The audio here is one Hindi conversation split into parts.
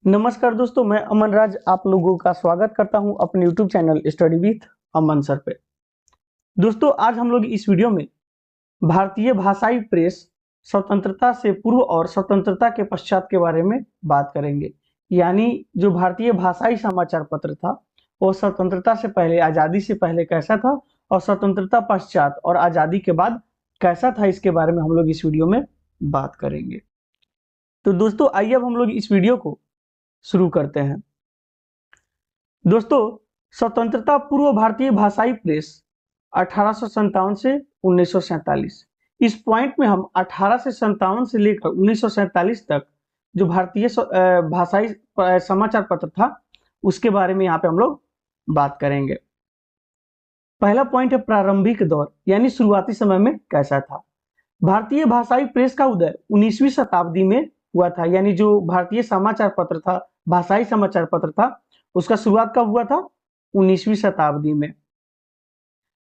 नमस्कार दोस्तों, मैं अमन राज आप लोगों का स्वागत करता हूं अपने YouTube channel study with Aman sir पे। दोस्तों, आज हम लोग इस वीडियो में भारतीय भाषाई प्रेस स्वतंत्रता से पूर्व और स्वतंत्रता के पश्चात के बारे में बात करेंगे। यानी जो भारतीय भाषाई समाचार पत्र था वो स्वतंत्रता से पहले, आजादी से पहले कैसा था और स्वतंत्रता पश्चात और आजादी के बाद कैसा था, इसके बारे में हम लोग इस वीडियो में बात करेंगे। तो दोस्तों, आइए अब हम लोग इस वीडियो को शुरू करते हैं। दोस्तों, स्वतंत्रता पूर्व भारतीय भाषाई प्रेस 1857 से 1947, इस पॉइंट में हम 18 से 57 से लेकर 1947 तक जो भारतीय भाषाई समाचार पत्र था उसके बारे में यहाँ पे हम लोग बात करेंगे। पहला पॉइंट है प्रारंभिक दौर, यानी शुरुआती समय में कैसा था। भारतीय भाषाई प्रेस का उदय 19वीं शताब्दी में हुआ था। यानी जो भारतीय समाचार पत्र था, भाषाई समाचार पत्र था, उसका शुरुआत कब हुआ था? 19वीं शताब्दी में।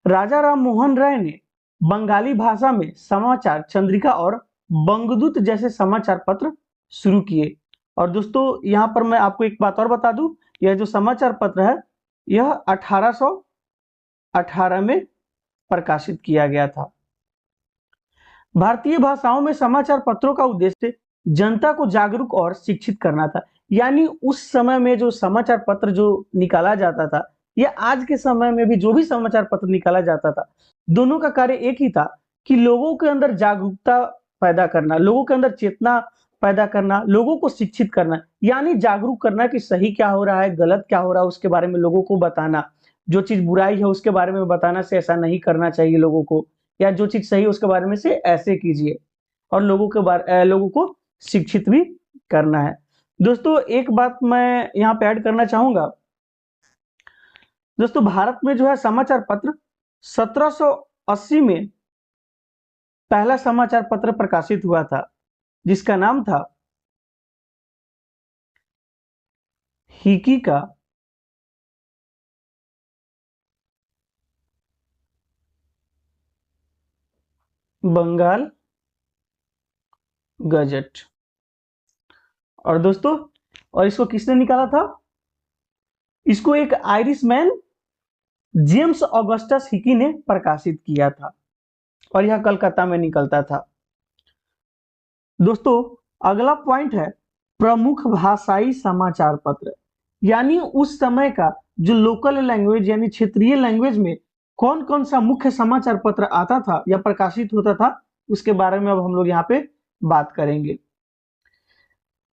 राजा राम मोहन राय ने बंगाली भाषा में समाचार चंद्रिका और बंगदूत जैसे समाचार पत्र शुरू किए। और दोस्तों, यहाँ पर मैं आपको एक बात और बता दूं, यह जो समाचार पत्र है यह 1818 में प्रकाशित किया गया था। भारतीय भाषाओं में समाचार पत्रों का उद्देश्य जनता को जागरूक और शिक्षित करना था। यानी उस समय में जो समाचार पत्र जो निकाला जाता था या आज के समय में भी जो भी समाचार पत्र निकाला जाता था, दोनों का कार्य एक ही था कि लोगों के अंदर जागरूकता पैदा करना, लोगों के अंदर चेतना पैदा करना, लोगों को शिक्षित करना, यानी जागरूक करना कि सही क्या हो रहा है, गलत क्या हो रहा है, उसके बारे में लोगों को बताना। जो चीज बुराई है उसके बारे में बताना से ऐसा नहीं करना चाहिए लोगों को, या जो चीज सही है उसके बारे में से ऐसे कीजिए, और लोगों को शिक्षित भी करना है। दोस्तों, एक बात मैं यहाँ पे ऐड करना चाहूंगा। दोस्तों, भारत में जो है समाचार पत्र 1780 में पहला समाचार पत्र प्रकाशित हुआ था, जिसका नाम था हिकी का बंगाल गजट। और दोस्तों, और इसको किसने निकाला था? इसको एक Irish man James Augustus Hicky ने प्रकाशित किया था और यह कलकत्ता में निकलता था। दोस्तों, अगला पॉइंट है प्रमुख भाषाई समाचार पत्र। यानी उस समय का जो लोकल लैंग्वेज यानी क्षेत्रीय लैंग्वेज में कौन कौन सा मुख्य समाचार पत्र आता था या प्रकाशित होता था, उसके बारे में अब हम लोग यहाँ पे बात करेंगे।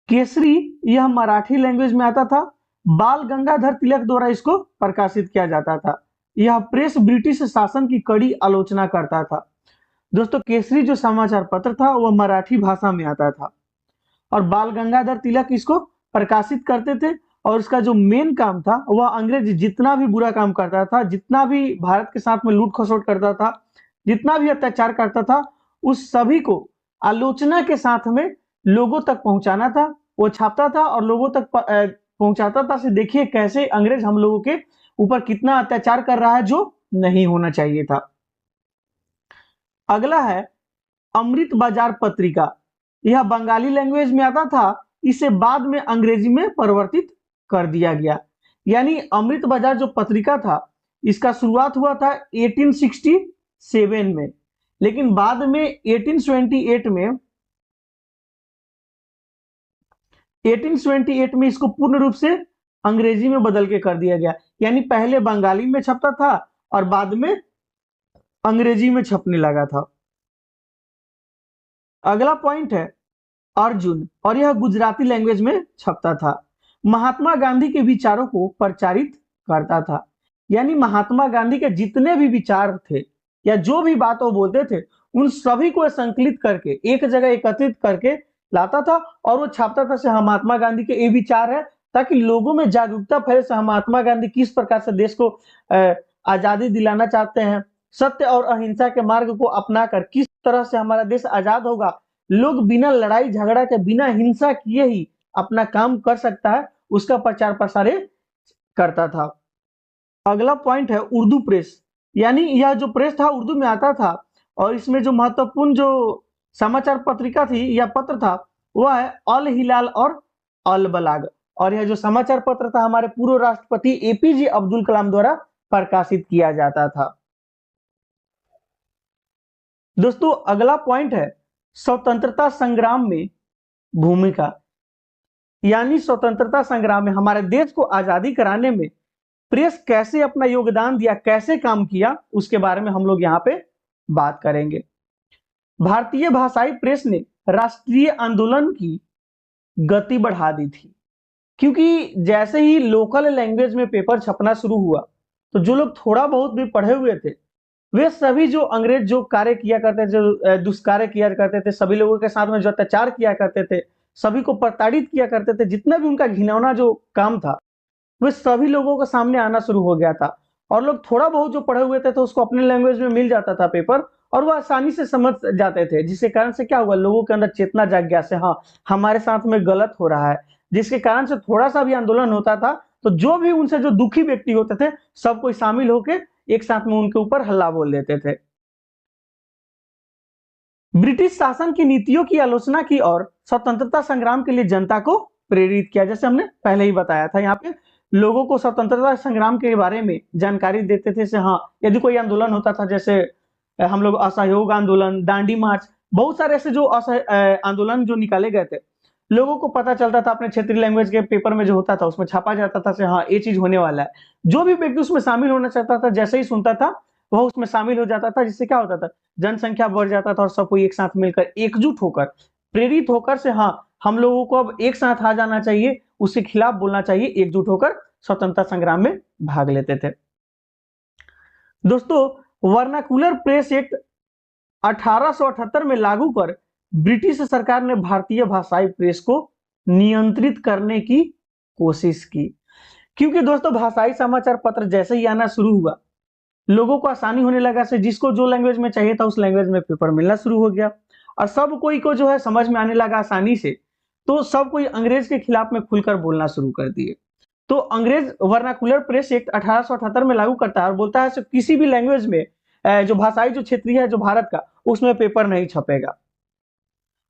केसरी, यह मराठी लैंग्वेज में आता था। बाल गंगाधर तिलक द्वारा इसको प्रकाशित किया जाता था। यह प्रेस ब्रिटिश शासन की कड़ी आलोचना करता था। दोस्तों, केसरी जो समाचार पत्र था वह मराठी भाषा में आता था और बाल गंगाधर तिलक इसको प्रकाशित करते थे। और उसका जो मेन काम था वह अंग्रेज जितना भी बुरा काम करता था, जितना भी भारत के साथ में लूट खसोट करता था, जितना भी अत्याचार करता था, उस सभी को आलोचना के साथ में लोगों तक पहुंचाना था। वो छापता था और लोगों तक पहुंचाता था से देखिए कैसे अंग्रेज हम लोगों के ऊपर कितना अत्याचार कर रहा है जो नहीं होना चाहिए था। अगला है अमृत बाजार पत्रिका। यह बंगाली लैंग्वेज में आता था, इसे बाद में अंग्रेजी में परिवर्तित कर दिया गया। यानी अमृत बाजार जो पत्रिका था इसका शुरुआत हुआ था 1867 में, लेकिन बाद में 1828 में इसको पूर्ण रूप से अंग्रेजी में बदल के कर दिया गया। यानी पहले बंगाली में छपता था और बाद में अंग्रेजी में छपने लगा था। अगला पॉइंट है अर्जुन, और यह गुजराती लैंग्वेज में छपता था। महात्मा गांधी के विचारों को प्रचारित करता था। यानी महात्मा गांधी के जितने भी विचार थे या जो भी बात वो बोलते थे उन सभी को संकलित करके एक जगह एकत्रित करके लाता था और वो छापता था से महात्मा गांधी के ये विचार है, ताकि लोगों में जागरूकता फैले से महात्मा गांधी किस प्रकार से देश को आजादी दिलाना चाहते हैं, सत्य और अहिंसा के मार्ग को अपनाकर किस तरह से हमारा देश आजाद होगा, लोग बिना लड़ाई झगड़ा के बिना हिंसा किए ही अपना काम कर सकता है, उसका प्रचार प्रसार करता था। अगला पॉइंट है उर्दू प्रेस। यानी यह जो प्रेस था उर्दू में आता था और इसमें जो महत्वपूर्ण जो समाचार पत्रिका थी या पत्र था वह है अल हिलाल और अल बलाग। और यह जो समाचार पत्र था हमारे पूर्व राष्ट्रपति एपीजे अब्दुल कलाम द्वारा प्रकाशित किया जाता था। दोस्तों अगला पॉइंट है स्वतंत्रता संग्राम में भूमिका, यानी स्वतंत्रता संग्राम में हमारे देश को आजादी कराने में प्रेस कैसे अपना योगदान दिया, कैसे काम किया, उसके बारे में हम लोग यहाँ पे बात करेंगे। भारतीय भाषाई प्रेस ने राष्ट्रीय आंदोलन की गति बढ़ा दी थी, क्योंकि जैसे ही लोकल लैंग्वेज में पेपर छपना शुरू हुआ तो जो लोग थोड़ा बहुत भी पढ़े हुए थे वे सभी जो अंग्रेज जो कार्य किया करते थे, जो दुष्कार्य किया करते थे, सभी लोगों के साथ में जो अत्याचार किया करते थे, सभी को प्रताड़ित किया करते थे, जितना भी उनका घिनौना जो काम था वे सभी लोगों के सामने आना शुरू हो गया था। और लोग थोड़ा बहुत जो पढ़े हुए थे तो उसको अपने लैंग्वेज में मिल जाता था पेपर, और वो आसानी से समझ जाते थे, जिसके कारण से क्या हुआ, लोगों के अंदर चेतना जाग गया से हाँ हमारे साथ में गलत हो रहा है, जिसके कारण से थोड़ा सा भी आंदोलन होता था तो जो भी उनसे जो दुखी व्यक्ति होते थे सब कोई शामिल होकर एक साथ में उनके ऊपर हल्ला बोल देते थे। ब्रिटिश शासन की नीतियों की आलोचना की और स्वतंत्रता संग्राम के लिए जनता को प्रेरित किया, जैसे हमने पहले ही बताया था। यहाँ पे लोगों को स्वतंत्रता संग्राम के बारे में जानकारी देते थे से हाँ यदि कोई आंदोलन होता था, जैसे हम लोग असहयोग आंदोलन, दांडी मार्च, बहुत सारे ऐसे जो आंदोलन जो निकाले गए थे, लोगों को पता चलता था अपने क्षेत्रीय लैंग्वेज के पेपर में जो होता था उसमें छापा जाता था से हाँ ये चीज होने वाला है। जो भी व्यक्ति उसमें शामिल होना चाहता था जैसे ही सुनता था वह उसमें शामिल हो जाता था, जिससे क्या होता था जनसंख्या बढ़ जाता था और सब कोई एक साथ मिलकर एकजुट होकर प्रेरित होकर से हाँ हम लोगों को अब एक साथ आ जाना चाहिए, उसके खिलाफ बोलना चाहिए, एकजुट होकर स्वतंत्रता संग्राम में भाग लेते थे। दोस्तों वर्नाकुलर प्रेस एक्ट 1878 में लागू कर ब्रिटिश सरकार ने भारतीय भाषाई प्रेस को नियंत्रित करने की कोशिश की, क्योंकि दोस्तों भाषाई समाचार पत्र जैसे ही आना शुरू हुआ लोगों को आसानी होने लगा से जिसको जो लैंग्वेज में चाहिए था उस लैंग्वेज में पेपर मिलना शुरू हो गया और सब कोई को जो है समझ में आने लगा आसानी से, तो सब कोई अंग्रेज के खिलाफ में खुलकर बोलना शुरू कर दिए। तो अंग्रेज वर्नाकुलर प्रेस एक्ट 1878 में लागू करता है और बोलता है कि किसी भी लैंग्वेज में जो भाषाई जो क्षेत्रीय है जो भारत का उसमें पेपर नहीं छपेगा।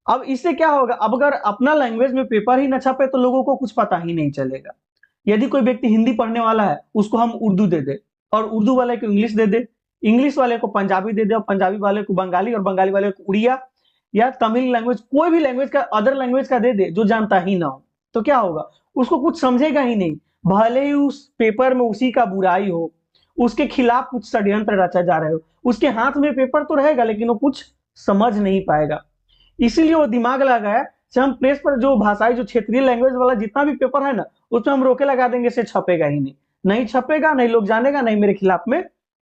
अब इससे क्या होगा, अब अगर अपना लैंग्वेज में पेपर ही न छपे तो लोगों को कुछ पता ही नहीं चलेगा। यदि कोई व्यक्ति हिंदी पढ़ने वाला है उसको हम उर्दू दे दे और उर्दू वाले को इंग्लिश दे दे, इंग्लिश वाले को पंजाबी दे दे और पंजाबी वाले को बंगाली और बंगाली वाले को उड़िया या तमिल लैंग्वेज, कोई भी लैंग्वेज का अदर लैंग्वेज का दे दे जो जानता ही ना हो, तो क्या होगा, उसको कुछ समझेगा ही नहीं। भले ही उस पेपर में उसी का बुराई हो, उसके खिलाफ कुछ षड्यंत्र रचा जा रहे हो, उसके हाथ में पेपर तो रहेगा लेकिन वो कुछ समझ नहीं पाएगा। इसीलिए वो दिमाग लगाया कि हम प्रेस पर जो भाषाई जो क्षेत्रीय लैंग्वेज वाला जितना भी पेपर है ना उसमें हम रोके लगा देंगे, से छपेगा ही नहीं, नहीं छपेगा, नहीं लोग जानेगा, नहीं मेरे खिलाफ में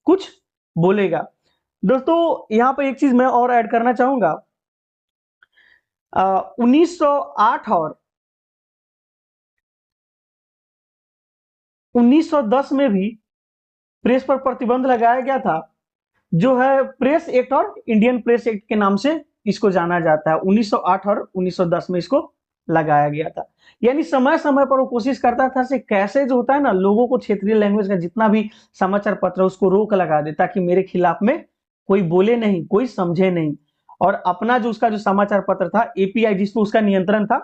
कुछ बोलेगा। दोस्तों यहाँ पर एक चीज मैं और ऐड करना चाहूंगा, 1908 और 1910 में भी प्रेस पर प्रतिबंध लगाया गया था, जो है प्रेस एक्ट और इंडियन प्रेस एक्ट के नाम से इसको जाना जाता है। 1908 और 1910 में इसको लगाया गया था। यानी समय समय पर वो कोशिश करता था से कैसे जो होता है ना लोगों को क्षेत्रीय लैंग्वेज का जितना भी समाचार पत्र उसको रोक लगा दे ताकि मेरे खिलाफ में कोई बोले नहीं, कोई समझे नहीं। और अपना जो उसका जो समाचार पत्र था एपीआई जिसको उसका नियंत्रण था,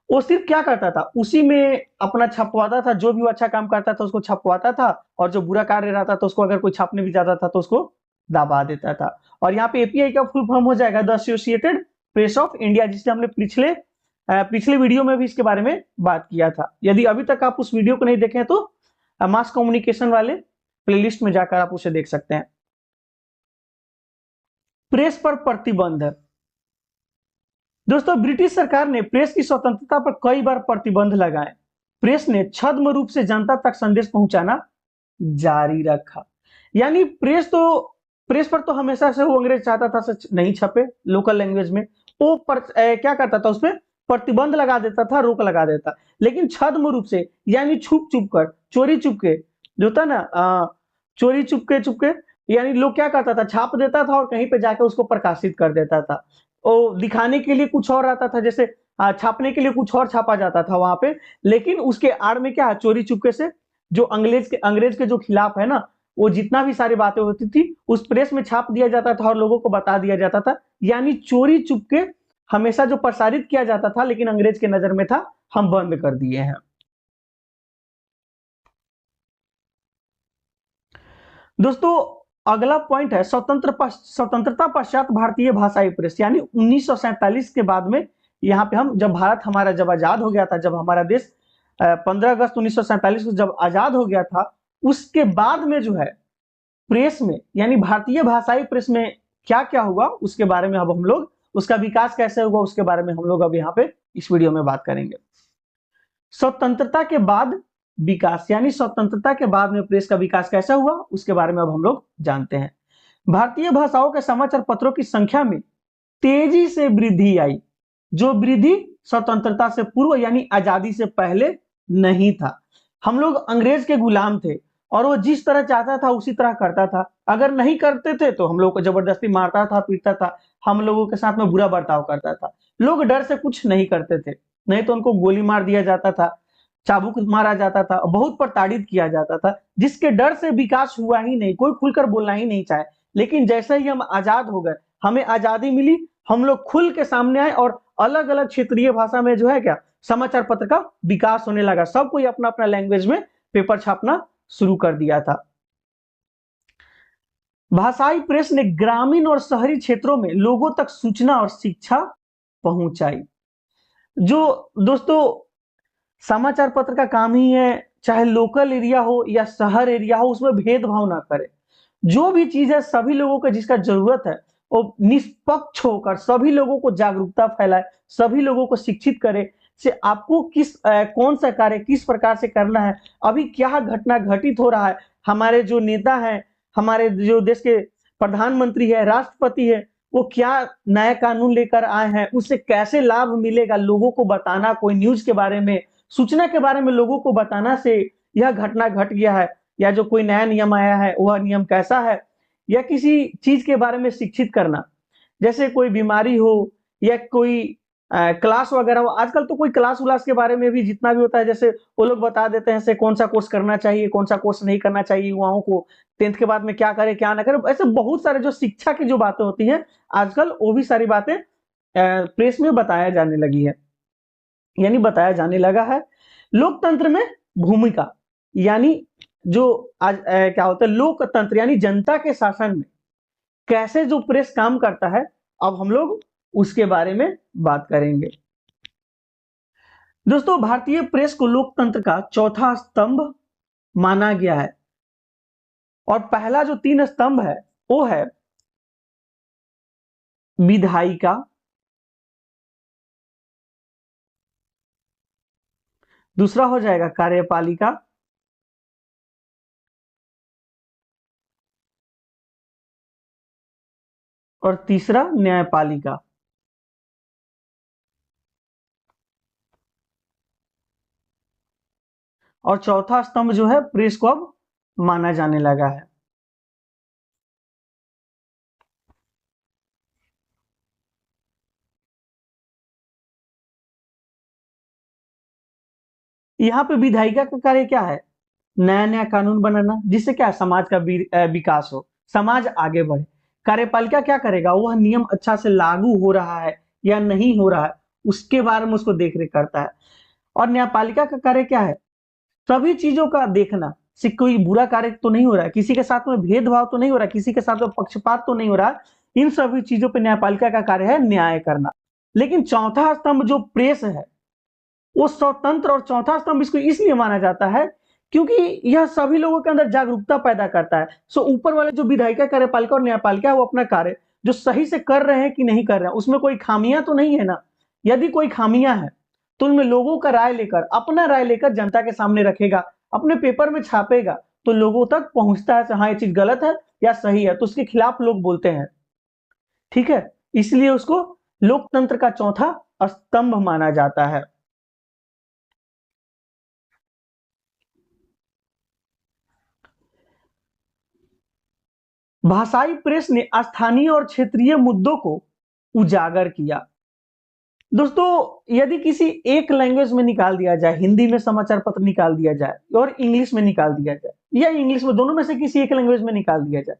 वो सिर्फ क्या करता था उसी में अपना छपवाता था, जो भी वो अच्छा काम करता था उसको छपवाता था और जो बुरा कार्य रहता था उसको अगर कोई छापने भी जाता था तो उसको दबा देता था। और यहाँ पे एपीआई का फुल फॉर्म हो जाएगा the associated press of India, जिससे हमने पिछले वीडियो में भी इसके बारे में बात किया था। यदि अभी तक आप उस वीडियो को नहीं देखे हैं तो मास कम्युनिकेशन वाले प्लेलिस्ट में जाकर आप उसे देख सकते हैं। प्रेस पर प्रतिबंध, दोस्तों ब्रिटिश सरकार ने प्रेस की स्वतंत्रता पर कई बार प्रतिबंध लगाए। प्रेस ने छद्म रूप से जनता तक संदेश पहुंचाना जारी रखा। यानी प्रेस पर तो हमेशा से वो अंग्रेज चाहता था सच नहीं छपे लोकल लैंग्वेज में, वो क्या करता था उसपे प्रतिबंध लगा देता था, रोक लगा देता, लेकिन छद्म रूप से यानी छुप छुप कर, चोरी चुपके जो था ना चोरी चुपके यानी लोग क्या करता था छाप देता था और कहीं पे जाकर उसको प्रकाशित कर देता था। और दिखाने के लिए कुछ और आता था, जैसे छापने के लिए कुछ और छापा जाता था वहां पे, लेकिन उसके आड़ में क्या चोरी चुपके से जो अंग्रेज के जो खिलाफ है ना वो जितना भी सारी बातें होती थी उस प्रेस में छाप दिया जाता था और लोगों को बता दिया जाता था। यानी चोरी चुपके हमेशा जो प्रसारित किया जाता था लेकिन अंग्रेज के नजर में था, हम बंद कर दिए हैं। दोस्तों अगला पॉइंट है स्वतंत्रता पश्चात भारतीय भाषाई प्रेस, यानी 1947 के बाद में, यहाँ पे हम जब भारत हमारा जब आजाद हो गया था, जब हमारा देश 15 अगस्त 1947 को जब आजाद हो गया था, उसके बाद में जो है प्रेस में यानी भारतीय भाषाई प्रेस में क्या क्या हुआ उसके बारे में अब हम लोग, उसका विकास कैसे हुआ उसके बारे में हम लोग अब यहाँ पे इस वीडियो में बात करेंगे। स्वतंत्रता के बाद विकास, यानी स्वतंत्रता के बाद में प्रेस का विकास कैसा हुआ उसके बारे में अब हम लोग जानते हैं। भारतीय भाषाओं के समाचार पत्रों की संख्या में तेजी से वृद्धि आई, जो वृद्धि स्वतंत्रता से पूर्व यानी आजादी से पहले नहीं था। हम लोग अंग्रेज के गुलाम थे और वो जिस तरह चाहता था उसी तरह करता था। अगर नहीं करते थे तो हम लोग को जबरदस्ती मारता था, पीटता था, हम लोगों के साथ में बुरा बर्ताव करता था। लोग डर से कुछ नहीं करते थे, नहीं तो उनको गोली मार दिया जाता था, चाबुक मारा जाता था, बहुत प्रताड़ित किया जाता था, जिसके डर से विकास हुआ ही नहीं, कोई खुलकर बोलना ही नहीं चाहे। लेकिन जैसे ही हम आजाद हो गए, हमें आजादी मिली, हम लोग खुल के सामने आए और अलग अलग क्षेत्रीय भाषा में जो है क्या समाचार पत्र का विकास होने लगा। सब कोई अपना अपना लैंग्वेज में पेपर छापना शुरू कर दिया था। भाषाई प्रेस ने ग्रामीण और शहरी क्षेत्रों में लोगों तक सूचना और शिक्षा पहुंचाई। जो दोस्तों समाचार पत्र का काम ही है, चाहे लोकल एरिया हो या शहर एरिया हो, उसमें भेदभाव ना करे। जो भी चीज है सभी लोगों को जिसका जरूरत है वो निष्पक्ष होकर सभी लोगों को जागरूकता फैलाए, सभी लोगों को शिक्षित करे से आपको कौन सा कार्य किस प्रकार से करना है, अभी क्या घटना घटित हो रहा है, हमारे जो नेता है, हमारे जो देश के प्रधानमंत्री है, राष्ट्रपति है, वो क्या नया कानून लेकर आए हैं, उससे कैसे लाभ मिलेगा, लोगों को बताना, कोई न्यूज के बारे में, सूचना के बारे में लोगों को बताना से यह घटना घट गया है, या जो कोई नया नियम आया है वह नियम कैसा है, या किसी चीज के बारे में शिक्षित करना, जैसे कोई बीमारी हो या कोई क्लास वगैरह हो। आजकल तो कोई क्लास उलास के बारे में भी जितना भी होता है, जैसे वो लोग बता देते हैं से कौन सा कोर्स करना चाहिए, कौन सा कोर्स नहीं करना चाहिए, युवाओं को 10th के बाद में क्या करे क्या ना करे, ऐसे बहुत सारे जो शिक्षा की जो बातें होती हैं आजकल वो भी सारी बातें प्रेस में बताया जाने लगी है, यानी बताया जाने लगा है। लोकतंत्र में भूमिका, यानी जो आज क्या होता है लोकतंत्र यानी जनता के शासन में कैसे जो प्रेस काम करता है, अब हम लोग उसके बारे में बात करेंगे। दोस्तों भारतीय प्रेस को लोकतंत्र का चौथा स्तंभ माना गया है, और पहला जो 3 स्तंभ है वो है विधायिका, दूसरा हो जाएगा कार्यपालिका, और तीसरा न्यायपालिका। और चौथा स्तंभ जो है प्रेस को अब माना जाने लगा है। यहाँ पे विधायिका का कार्य क्या है, नया नया कानून बनाना, जिससे क्या समाज का विकास हो, समाज आगे बढ़े। कार्यपालिका क्या करेगा, वह नियम अच्छा से लागू हो रहा है या नहीं हो रहा है उसके बारे में उसको देख रेख करता है। और न्यायपालिका का कार्य क्या है, सभी चीजों का देखना, से कोई बुरा कार्य तो नहीं हो रहा है, किसी के साथ में भेदभाव तो नहीं हो रहा है, किसी के साथ में पक्षपात तो नहीं हो रहा है, इन सभी चीजों पे न्यायपालिका का कार्य है न्याय करना। लेकिन चौथा स्तंभ जो प्रेस है वो स्वतंत्र, और चौथा स्तंभ इसको इसलिए माना जाता है क्योंकि यह सभी लोगों के अंदर जागरूकता पैदा करता है। सो ऊपर वाले जो विधायिका, कार्यपालिका और न्यायपालिका है वो अपना कार्य जो सही से कर रहे हैं कि नहीं कर रहे हैं, उसमें कोई खामियां तो नहीं है ना। यदि कोई खामियां है तो उनमें लोगों का राय लेकर, अपना राय लेकर जनता के सामने रखेगा, अपने पेपर में छापेगा, तो लोगों तक पहुंचता है हाँ ये चीज गलत है या सही है, तो उसके खिलाफ लोग बोलते हैं। ठीक है, इसलिए उसको लोकतंत्र का चौथा स्तंभ माना जाता है। भाषाई प्रेस ने स्थानीय और क्षेत्रीय मुद्दों को उजागर किया। दोस्तों यदि किसी एक लैंग्वेज में निकाल दिया जाए, हिंदी में समाचार पत्र निकाल दिया जाए और इंग्लिश में निकाल दिया जाए, या इंग्लिश में, दोनों में से किसी एक लैंग्वेज में निकाल दिया जाए,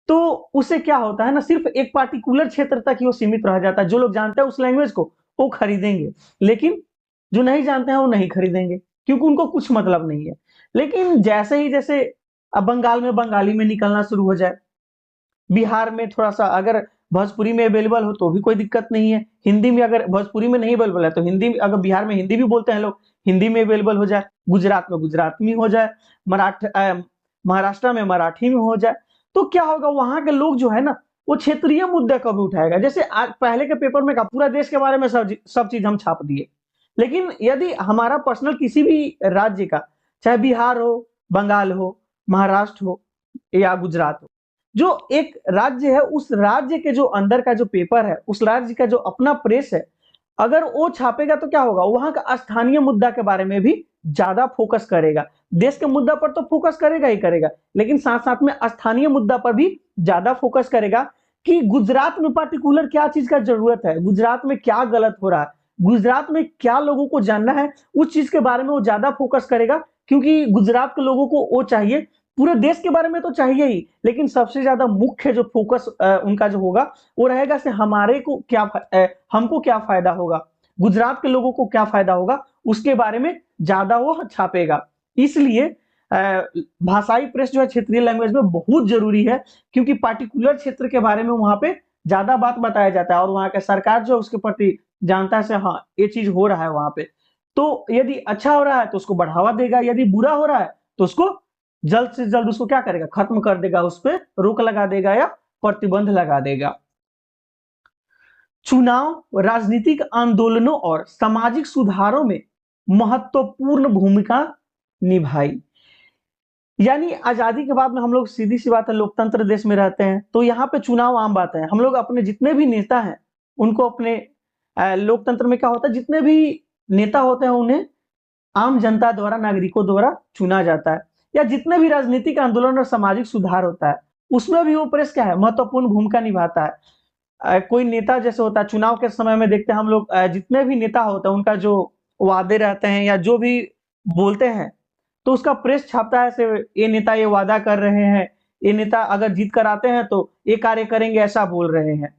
तो उससे क्या होता है ना, सिर्फ एक पार्टिकुलर क्षेत्र तक ही वो सीमित रह जाता है। जो लोग जानते हैं उस लैंग्वेज को वो खरीदेंगे, लेकिन जो नहीं जानते हैं वो नहीं खरीदेंगे, क्योंकि उनको कुछ मतलब नहीं है। लेकिन जैसे अब बंगाल में बंगाली में निकलना शुरू हो जाए, बिहार में थोड़ा-सा अगर भोजपुरी में अवेलेबल हो तो भी कोई दिक्कत नहीं है। हिंदी में अगर भोजपुरी में नहीं अवेलेबल है तो हिंदी में, अगर बिहार में हिंदी भी बोलते हैं लोग, हिंदी में अवेलेबल हो जाए, गुजरात में गुजराती में हो जाए, महाराष्ट्र में मराठी में हो जाए, तो क्या होगा, वहाँ के लोग जो है ना, वो क्षेत्रीय मुद्दे को भी उठाएगा। जैसे आज पहले के पेपर में का पूरा देश के बारे में सब चीज़ हम छाप दिए। लेकिन यदि हमारा पर्सनल किसी भी राज्य का, चाहे बिहार हो, बंगाल हो, महाराष्ट्र हो या गुजरात हो, जो एक राज्य है, उस राज्य के जो अंदर का जो पेपर है, उस राज्य का जो अपना प्रेस है, अगर वो छापेगा तो क्या होगा, वहां का स्थानीय मुद्दा के बारे में भी ज्यादा फोकस करेगा। देश के मुद्दा पर तो फोकस करेगा ही करेगा, लेकिन साथ साथ में स्थानीय मुद्दा पर भी ज्यादा फोकस करेगा कि गुजरात में पार्टिकुलर क्या चीज का जरूरत है, गुजरात में क्या गलत हो रहा है, गुजरात में क्या लोगों को जानना है, उस चीज के बारे में वो ज्यादा फोकस करेगा। क्योंकि गुजरात के लोगों को वो चाहिए, पूरे देश के बारे में तो चाहिए ही, लेकिन सबसे ज्यादा मुख्य जो फोकस उनका जो होगा वो रहेगा से हमारे को हमको क्या फायदा होगा, गुजरात के लोगों को क्या फायदा होगा, उसके बारे में ज्यादा वो छापेगा। इसलिए भाषाई प्रेस जो है क्षेत्रीय लैंग्वेज में बहुत जरूरी है, क्योंकि पार्टिकुलर क्षेत्र के बारे में वहां पे ज्यादा बात बताया जाता है और वहां का सरकार जो है उसके प्रति जानता है से हाँ ये चीज हो रहा है वहां पे। तो यदि अच्छा हो रहा है तो उसको बढ़ावा देगा, यदि बुरा हो रहा है तो उसको जल्द से जल्द उसको क्या करेगा, खत्म कर देगा, उस पर रोक लगा देगा या प्रतिबंध लगा देगा। चुनाव राजनीतिक आंदोलनों और सामाजिक सुधारों में महत्वपूर्ण भूमिका निभाई। यानी आजादी के बाद में हम लोग, सीधी सी बात है, लोकतंत्र देश में रहते हैं, तो यहाँ पे चुनाव आम बात है। हम लोग अपने जितने भी नेता हैं उनको अपने लोकतंत्र में क्या होता है, जितने भी नेता होते हैं उन्हें आम जनता द्वारा, नागरिकों द्वारा चुना जाता है। या जितने भी राजनीतिक आंदोलन और सामाजिक सुधार होता है उसमें भी वो प्रेस क्या है, महत्वपूर्ण भूमिका निभाता है। कोई नेता जैसे होता है, चुनाव के समय में देखते हैं हम लोग, जितने भी नेता होते हैं उनका जो वादे रहते हैं या जो भी बोलते हैं तो उसका प्रेस छापता है, से ये नेता ये वादा कर रहे हैं, ये नेता अगर जीत कर आते हैं तो ये कार्य करेंगे, ऐसा बोल रहे हैं।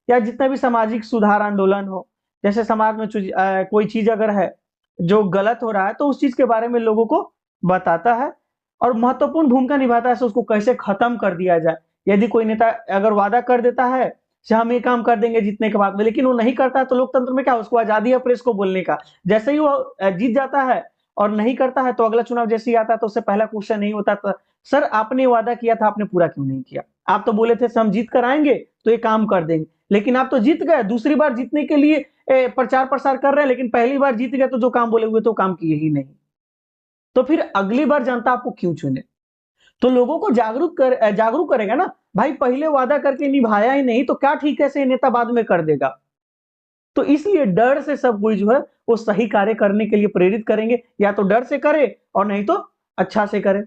या जितने भी सामाजिक सुधार आंदोलन हो, जैसे समाज में कोई चीज अगर है जो गलत हो रहा है तो उस चीज के बारे में लोगों को बताता है और महत्वपूर्ण भूमिका निभाता है, उसको कैसे खत्म कर दिया जाए। यदि कोई नेता अगर वादा कर देता है कि हम ये काम कर देंगे जीतने के बाद में, लेकिन वो नहीं करता है, तो लोकतंत्र में क्या, उसको आजादी है प्रेस को बोलने का। जैसे ही वो जीत जाता है और नहीं करता है तो अगला चुनाव जैसे ही आता है तो उससे पहला क्वेश्चन नहीं होता था, सर आपने वादा किया था, आपने पूरा क्यों नहीं किया? आप तो बोले थे हम जीत कर आएंगे तो ये काम कर देंगे, लेकिन आप तो जीत गए, दूसरी बार जीतने के लिए प्रचार प्रसार कर रहे हैं, लेकिन पहली बार जीत गए तो जो काम बोले हुए तो काम किए ही नहीं। तो फिर अगली बार जनता आपको क्यों चुने? तो लोगों को जागरूक करेगा ना भाई, पहले वादा करके निभाया ही नहीं तो क्या ठीक है से नेता बाद में कर देगा। तो इसलिए डर से सब कोई जो है वो सही कार्य करने के लिए प्रेरित करेंगे, या तो डर से करे और नहीं तो अच्छा से करे।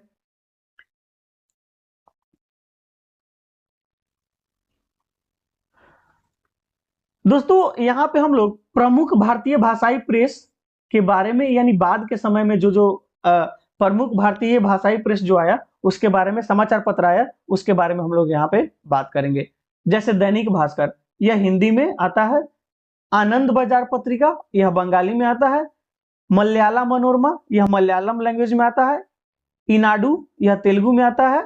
दोस्तों यहाँ पे हम लोग प्रमुख भारतीय भाषाई प्रेस के बारे में, यानी बाद के समय में जो जो प्रमुख भारतीय भाषाई प्रेस जो आया उसके बारे में, समाचार पत्र आया उसके बारे में हम लोग यहाँ पे बात करेंगे। जैसे दैनिक भास्कर, यह हिंदी में आता है। आनंद बाजार पत्रिका, यह बंगाली में आता है। मलयाला मनोरमा, यह मलयालम लैंग्वेज में आता है। इनाडू, यह तेलुगु में आता है।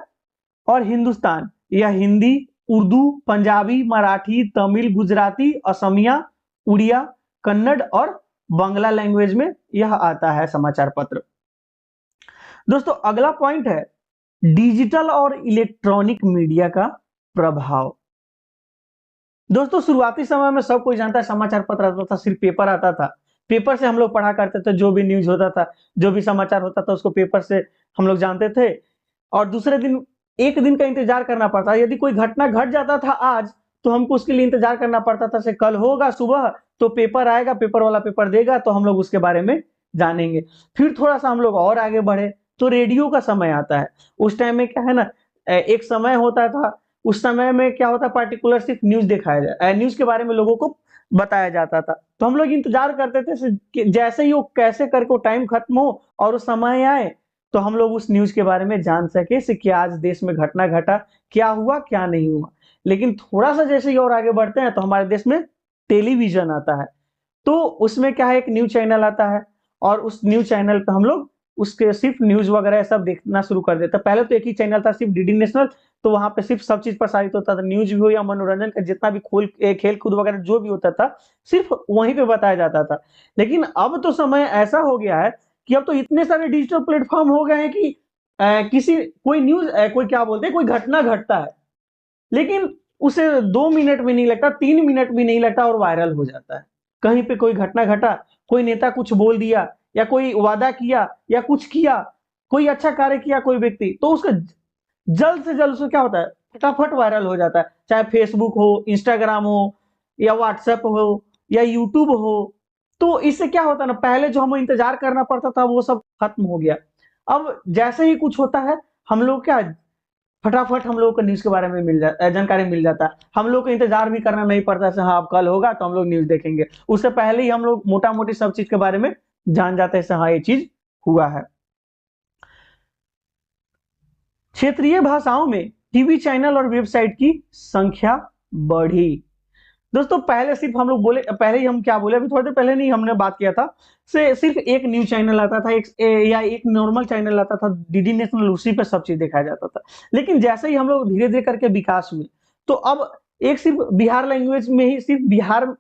और हिंदुस्तान, यह हिंदी, उर्दू, पंजाबी, मराठी, तमिल, गुजराती, असमिया, उड़िया, कन्नड़ और बांग्ला लैंग्वेज में यह आता है समाचार पत्र। दोस्तों अगला पॉइंट है डिजिटल और इलेक्ट्रॉनिक मीडिया का प्रभाव। दोस्तों शुरुआती समय में सब कोई जानता है, समाचार पत्र आता था, सिर्फ पेपर आता था, पेपर से हम लोग पढ़ा करते थे, जो भी न्यूज होता था, जो भी समाचार होता था उसको पेपर से हम लोग जानते थे। और दूसरे दिन, एक दिन का इंतजार करना पड़ता, यदि कोई घटना घट जाता था आज तो हमको उसके लिए इंतजार करना पड़ता था, से कल होगा सुबह तो पेपर आएगा, पेपर वाला पेपर देगा तो हम लोग उसके बारे में जानेंगे। फिर थोड़ा सा हम लोग और आगे बढ़े तो रेडियो का समय आता है। उस टाइम में क्या है ना, एक समय होता था, उस समय में क्या होता, पार्टिकुलर सिर्फ न्यूज दिखाया जाए, न्यूज के बारे में लोगों को बताया जाता था, तो हम लोग इंतजार करते थे कि जैसे ही वो कैसे करके टाइम खत्म हो और वो समय आए तो हम लोग उस न्यूज के बारे में जान सके से क्या आज देश में घटना घटा, क्या हुआ क्या नहीं हुआ। लेकिन थोड़ा सा जैसे ही और आगे बढ़ते हैं तो हमारे देश में टेलीविजन आता है। तो उसमें क्या है, एक न्यूज चैनल आता है और उस न्यूज चैनल पे हम लोग उसके सिर्फ न्यूज वगैरह सब देखना शुरू कर देते हैं। पहले तो एक ही चैनल था, सिर्फ डीडी नेशनल, तो वहां पे सिर्फ सब चीज प्रसारित होता था, न्यूज भी हो या मनोरंजन का जितना भी खेल कूद वगैरह जो भी होता था सिर्फ वहीं पे बताया जाता था। लेकिन अब तो समय ऐसा हो गया है कि अब तो इतने सारे डिजिटल प्लेटफॉर्म हो गए हैं कि किसी कोई न्यूज कोई क्या बोलते हैं, कोई घटना घटता है लेकिन उसे 2 मिनट भी नहीं लगता, 3 मिनट भी नहीं लगता और वायरल हो जाता है। कहीं पे कोई घटना घटा, कोई नेता कुछ बोल दिया या कोई वादा किया या कुछ किया, कोई अच्छा कार्य किया कोई व्यक्ति, तो उसका जल्द से जल्द उसको क्या होता है, फटाफट वायरल हो जाता है। चाहे फेसबुक हो, इंस्टाग्राम हो या व्हाट्सएप हो या यूट्यूब हो। तो इससे क्या होता है ना, पहले जो हमें इंतजार करना पड़ता था वो सब खत्म हो गया। अब जैसे ही कुछ होता है हम लोग क्या, फटाफट हम लोग को न्यूज के बारे में जानकारी मिल जाता है। हम लोग को इंतजार भी करना नहीं पड़ता है, हाँ अब कल होगा तो हम लोग न्यूज देखेंगे, उससे पहले ही हम लोग मोटा मोटी सब चीज के बारे में जान जाते हैं, हाँ ये चीज हुआ है। क्षेत्रीय भाषाओं में टीवी चैनल और वेबसाइट की संख्या बढ़ी। दोस्तों पहले सिर्फ हम लोग बोले, पहले ही हम क्या बोले, अभी थोड़ी देर पहले नहीं हमने बात किया था, से सिर्फ एक न्यूज चैनल आता था, या एक नॉर्मल चैनल आता था डीडी नेशनल, उसी पे सब चीज दिखाया जाता था। लेकिन जैसे ही हम लोग धीरे धीरे करके विकास हुए तो अब एक सिर्फ बिहार लैंग्वेज में ही, सिर्फ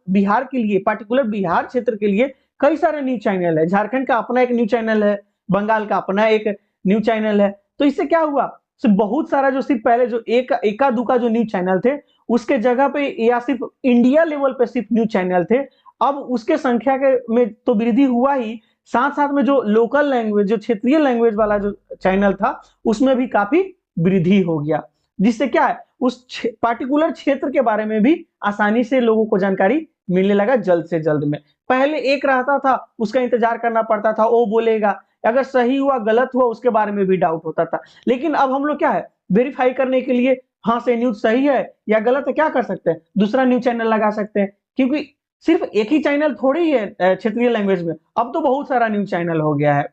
बिहार के लिए, पर्टिकुलर बिहार क्षेत्र के लिए कई सारे न्यूज चैनल है। झारखंड का अपना एक न्यूज चैनल है, बंगाल का अपना एक न्यूज चैनल है। तो इससे क्या हुआ, सिर्फ बहुत सारा जो सिर्फ पहले जो एका दुका जो न्यूज चैनल थे उसके जगह पे, या सिर्फ इंडिया लेवल पे सिर्फ न्यूज चैनल थे, अब उसके संख्या के में तो वृद्धि हुआ ही, साथ साथ में जो लोकल लैंग्वेज, जो क्षेत्रीय लैंग्वेज वाला जो चैनल था उसमें भी काफी वृद्धि हो गया। जिससे क्या है, उस पार्टिकुलर क्षेत्र के बारे में भी आसानी से लोगों को जानकारी मिलने लगा जल्द से जल्द में। पहले एक रहता था, उसका इंतजार करना पड़ता था, वो बोलेगा, अगर सही हुआ गलत हुआ उसके बारे में भी डाउट होता था। लेकिन अब हम लोग क्या है, वेरीफाई करने के लिए हाँ से न्यूज सही है या गलत है, क्या कर सकते हैं, दूसरा न्यूज चैनल लगा सकते हैं। क्योंकि सिर्फ एक ही चैनल थोड़ी ही है क्षेत्रीय लैंग्वेज में, अब तो बहुत सारा न्यूज चैनल हो गया है।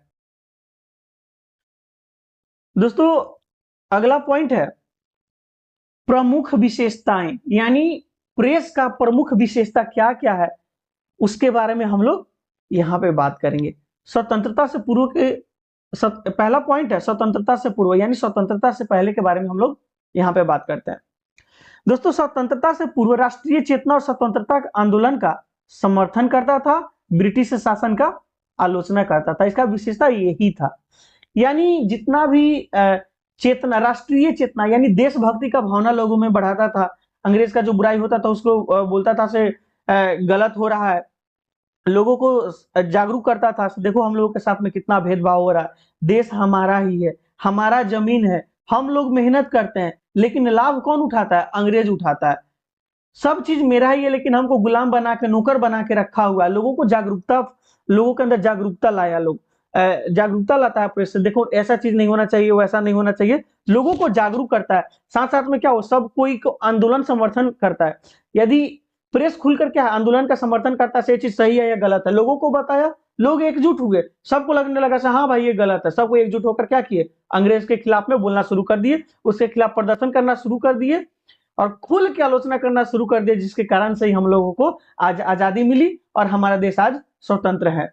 दोस्तों अगला पॉइंट है प्रमुख विशेषताएं, यानी प्रेस का प्रमुख विशेषता क्या क्या है उसके बारे में हम लोग यहाँ पे बात करेंगे। स्वतंत्रता से पूर्व के पहला पॉइंट है स्वतंत्रता से पूर्व, यानी स्वतंत्रता से पहले के बारे में हम लोग यहाँ पे बात करते हैं। दोस्तों स्वतंत्रता से पूर्व राष्ट्रीय चेतना और स्वतंत्रता आंदोलन का समर्थन करता था, ब्रिटिश शासन का आलोचना करता था। इसका विशेषता यही था, यानी जितना भी चेतना, राष्ट्रीय चेतना यानी देशभक्ति का भावना लोगों में बढ़ाता था। अंग्रेज का जो बुराई होता था उसको बोलता था से गलत हो रहा है, लोगों को जागरूक करता था, देखो हम लोगों के साथ में कितना भेदभाव हो रहा है, देश हमारा ही है, हमारा जमीन है, हम लोग मेहनत करते हैं, लेकिन लाभ कौन उठाता है, अंग्रेज उठाता है। सब चीज मेरा ही है लेकिन हमको गुलाम बना के, नौकर बना के रखा हुआ है। लोगों को जागरूकता, लोगों के अंदर जागरूकता लाया, लोग जागरूकता लाता है प्रेस से, देखो ऐसा चीज नहीं होना चाहिए, वैसा नहीं होना चाहिए, लोगों को जागरूक करता है। साथ साथ में क्या हो, सब कोई को आंदोलन समर्थन करता है। यदि प्रेस खुलकर क्या आंदोलन का समर्थन करता है, ये चीज सही है या गलत है, लोगों को बताया, लोग एकजुट हुए, सबको लगने लगा से हाँ भाई ये गलत है, सबको एकजुट होकर क्या किए, अंग्रेज के खिलाफ में बोलना शुरू कर दिए, उसके खिलाफ प्रदर्शन करना शुरू कर दिए और खुल के आलोचना करना शुरू कर दिए, जिसके कारण से ही हम लोगों को आज आजादी मिली और हमारा देश आज स्वतंत्र है।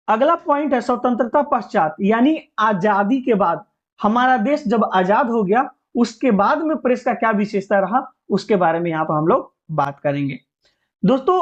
अगला पॉइंट है स्वतंत्रता पश्चात, यानी आजादी के बाद, हमारा देश जब आजाद हो गया उसके बाद में प्रेस का क्या विशेषता रहा उसके बारे में यहाँ पर हम लोग बात करेंगे। दोस्तों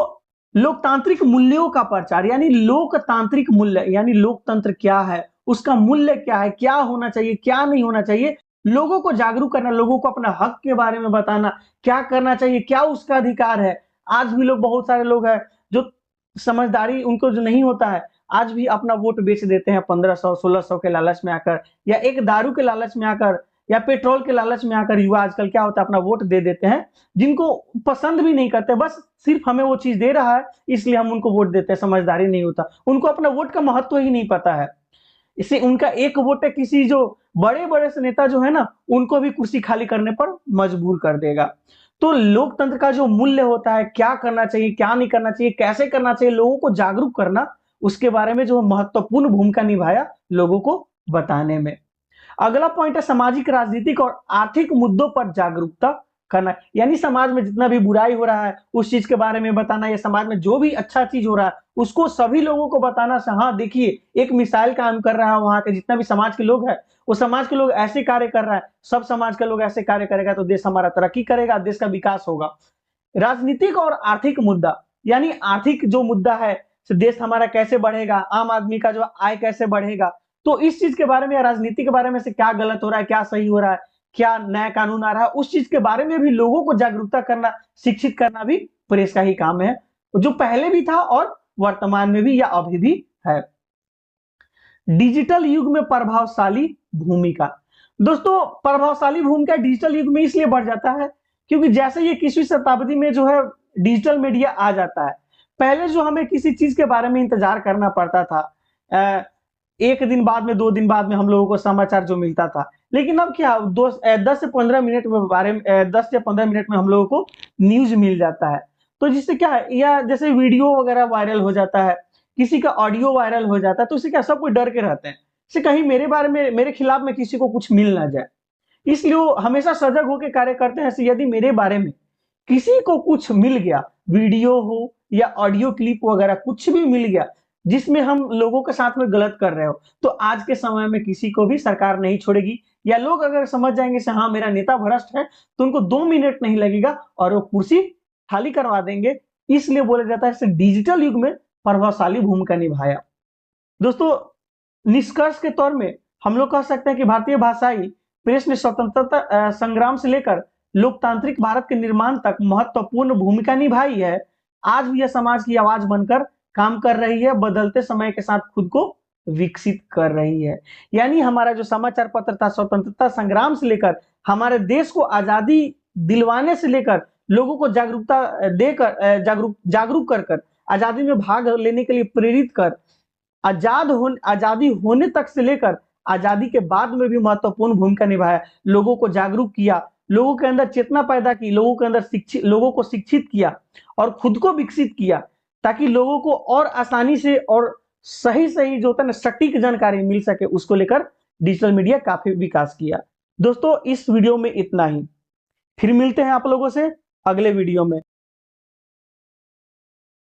लोकतांत्रिक मूल्यों का प्रचार, यानी लोकतांत्रिक मूल्य, यानी लोकतंत्र क्या है, उसका मूल्य क्या है, क्या होना चाहिए क्या नहीं होना चाहिए, लोगों को जागरूक करना, लोगों को अपना हक के बारे में बताना, क्या करना चाहिए, क्या उसका अधिकार है। आज भी लोग, बहुत सारे लोग हैं जो समझदारी उनको जो नहीं होता है, आज भी अपना वोट बेच देते हैं 1500 1600 के लालच में आकर, या एक दारू के लालच में आकर, या पेट्रोल के लालच में आकर युवा आजकल क्या होता है अपना वोट दे देते हैं, जिनको पसंद भी नहीं करते, बस सिर्फ हमें वो चीज दे रहा है इसलिए हम उनको वोट देते हैं। समझदारी नहीं होता, उनको अपना वोट का महत्व ही नहीं पता है। इससे उनका एक वोट है किसी जो बड़े बड़े से नेता जो है ना, उनको भी कुर्सी खाली करने पर मजबूर कर देगा। तो लोकतंत्र का जो मूल्य होता है, क्या करना चाहिए क्या नहीं करना चाहिए, कैसे करना चाहिए, लोगों को जागरूक करना, उसके बारे में जो महत्वपूर्ण भूमिका निभाया लोगों को बताने में। अगला पॉइंट है सामाजिक, राजनीतिक और आर्थिक मुद्दों पर जागरूकता करना, यानी समाज में जितना भी बुराई हो रहा है उस चीज के बारे में बताना, या समाज में जो भी अच्छा चीज हो रहा है उसको सभी लोगों को बताना। हाँ देखिए, एक मिसाइल काम कर रहा है, वहां के जितना भी समाज के लोग हैं वो समाज के लोग ऐसे कार्य कर रहा है, सब समाज के लोग ऐसे कार्य करेगा तो देश हमारा तरक्की करेगा, देश का विकास होगा। राजनीतिक और आर्थिक मुद्दा, यानी आर्थिक जो मुद्दा है, देश हमारा कैसे बढ़ेगा, आम आदमी का जो आय कैसे बढ़ेगा, तो इस चीज के बारे में या राजनीति के बारे में से क्या गलत हो रहा है, क्या सही हो रहा है, क्या नया कानून आ रहा है, उस चीज के बारे में भी लोगों को जागरूकता करना, शिक्षित करना भी प्रेस का ही काम है, जो पहले भी था और वर्तमान में भी या अभी भी है। डिजिटल युग में प्रभावशाली भूमिका। दोस्तों, प्रभावशाली भूमिका डिजिटल युग में इसलिए बढ़ जाता है क्योंकि जैसे ये 21वीं शताब्दी में जो है डिजिटल मीडिया आ जाता है, पहले जो हमें किसी चीज के बारे में इंतजार करना पड़ता था, एक दिन बाद में, 2 दिन बाद में हम लोगों को समाचार जो मिलता था, लेकिन अब क्या 10 से 15 मिनट में 10 से 15 मिनट में हम लोगों को न्यूज मिल जाता है। तो जिससे क्या है, या जैसे वीडियो वगैरह वायरल हो जाता है, किसी का ऑडियो वायरल हो जाता है, तो इससे क्या सब कोई डर के रहते हैं से कहीं मेरे बारे में, मेरे खिलाफ में किसी को कुछ मिल ना जाए, इसलिए वो हमेशा सजग होकर कार्य करते हैं। यदि मेरे बारे में किसी को कुछ मिल गया, वीडियो हो या ऑडियो क्लिप वगैरह कुछ भी मिल गया जिसमें हम लोगों के साथ में गलत कर रहे हो, तो आज के समय में किसी को भी सरकार नहीं छोड़ेगी, या लोग अगर समझ जाएंगे से हाँ मेरा नेता भ्रष्ट है, तो उनको 2 मिनट नहीं लगेगा और वो कुर्सी खाली करवा देंगे। इसलिए बोला जाता है डिजिटल युग में प्रभावशाली भूमिका निभाया। दोस्तों, निष्कर्ष के तौर में हम लोग कह सकते हैं कि भारतीय भाषाई प्रेस ने स्वतंत्रता संग्राम से लेकर लोकतांत्रिक भारत के निर्माण तक महत्वपूर्ण भूमिका निभाई है। आज भी यह समाज की आवाज बनकर काम कर रही है, बदलते समय के साथ खुद को विकसित कर रही है। यानी हमारा जो समाचार पत्र था, स्वतंत्रता संग्राम से लेकर हमारे देश को आजादी दिलवाने से लेकर लोगों को जागरूकता देकर, जागरूक कर आजादी में भाग लेने के लिए प्रेरित कर, आजादी होने तक से लेकर आजादी के बाद में भी महत्वपूर्ण भूमिका निभाया, लोगों को जागरूक किया, लोगों के अंदर चेतना पैदा की, लोगों को शिक्षित किया और खुद को विकसित किया, ताकि लोगों को और आसानी से और सही सही जो होता है ना सटीक जानकारी मिल सके, उसको लेकर डिजिटल मीडिया काफी विकास किया। दोस्तों, इस वीडियो में इतना ही, फिर मिलते हैं आप लोगों से अगले वीडियो में।